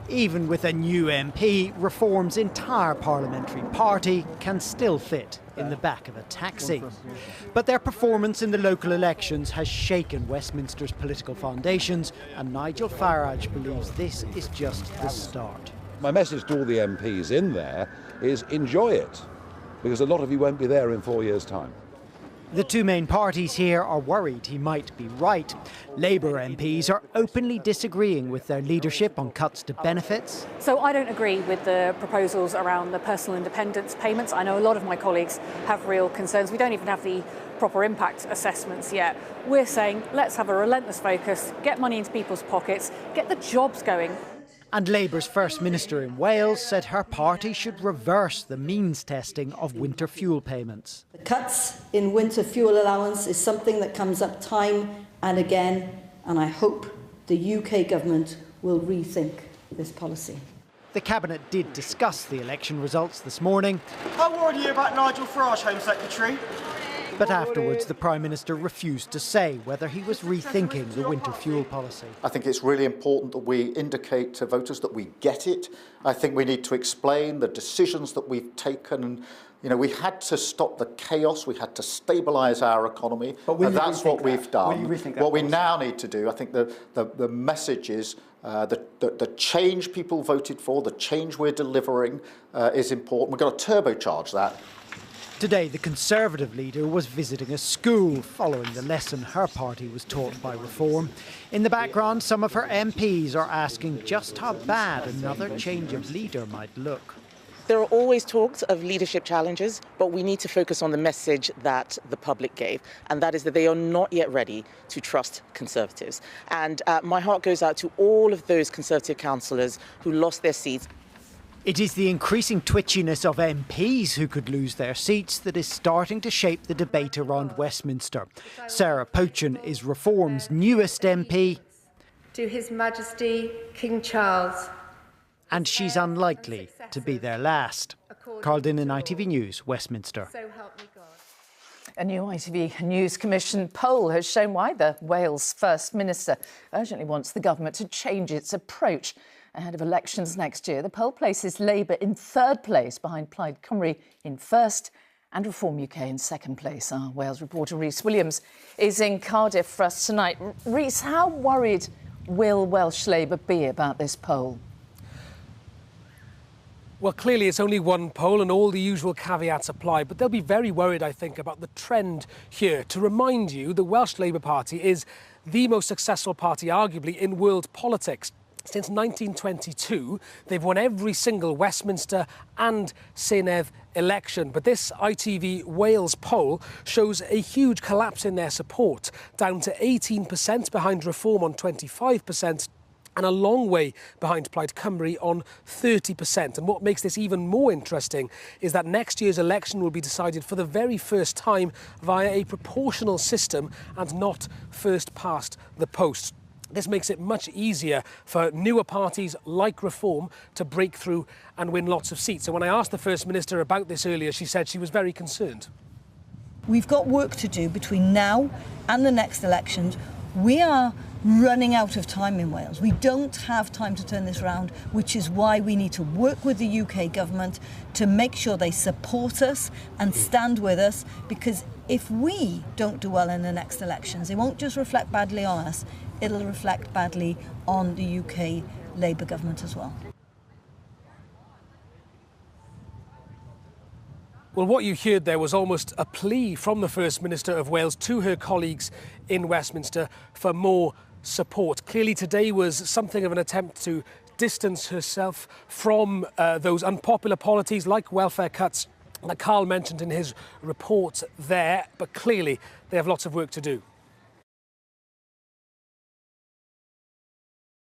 Even with a new MP, Reform's entire parliamentary party can still fit in the back of a taxi. But their performance in the local elections has shaken Westminster's political foundations, and Nigel Farage believes this is just the start. My message to all the MPs in there is enjoy it, because a lot of you won't be there in 4 years' time. The two main parties here are worried he might be right. Labour MPs are openly disagreeing with their leadership on cuts to benefits. So I don't agree with the proposals around the personal independence payments. I know a lot of my colleagues have real concerns. We don't even have the proper impact assessments yet. We're saying let's have a relentless focus, get money into people's pockets, get the jobs going. And Labour's First Minister in Wales said her party should reverse the means testing of winter fuel payments. The cuts in winter fuel allowance is something that comes up time and again, and I hope the UK government will rethink this policy. The Cabinet did discuss the election results this morning. How worried are you about Nigel Farage, Home Secretary? But afterwards, the Prime Minister refused to say whether he was rethinking the winter fuel policy. I think it's really important that we indicate to voters that we get it. I think we need to explain the decisions that we've taken. You know, we had to stop the chaos, we had to stabilise our economy, and that's what we've done. What we now need to do, I think the message is the change people voted for, the change we're delivering is important. We've got to turbocharge that. Today, the Conservative leader was visiting a school following the lesson her party was taught by Reform. In the background, some of her MPs are asking just how bad another change of leader might look. There are always talks of leadership challenges, but we need to focus on the message that the public gave, and that is that they are not yet ready to trust Conservatives. And my heart goes out to all of those Conservative councillors who lost their seats. It is the increasing twitchiness of MPs who could lose their seats that is starting to shape the debate around Westminster. Sarah Pochen is Reform's newest MP. To His Majesty King Charles. And she's unlikely to be their last. Carl Dinnan, ITV News, Westminster. So help me God. A new ITV News Commission poll has shown why the Wales First Minister urgently wants the government to change its approach ahead of elections next year. The poll places Labour in third place, behind Plaid Cymru in first and Reform UK in second place. Our Wales reporter Rhys Williams is in Cardiff for us tonight. Rhys, how worried will Welsh Labour be about this poll? Well, clearly it's only one poll and all the usual caveats apply, but they'll be very worried, I think, about the trend here. To remind you, the Welsh Labour Party is the most successful party, arguably, in world politics. Since 1922, they've won every single Westminster and Senedd election. But this ITV Wales poll shows a huge collapse in their support, down to 18% behind Reform on 25%, and a long way behind Plaid Cymru on 30%. And what makes this even more interesting is that next year's election will be decided for the very first time via a proportional system and not first past the post. This makes it much easier for newer parties like Reform to break through and win lots of seats. So when I asked the First Minister about this earlier, she said she was very concerned. We've got work to do between now and the next elections. We are running out of time in Wales. We don't have time to turn this around, which is why we need to work with the UK government to make sure they support us and stand with us, because if we don't do well in the next elections, it won't just reflect badly on us, it'll reflect badly on the UK Labour government as well. Well, what you heard there was almost a plea from the First Minister of Wales to her colleagues in Westminster for more support. Clearly today was something of an attempt to distance herself from those unpopular policies like welfare cuts that Carl mentioned in his report there, but clearly they have lots of work to do.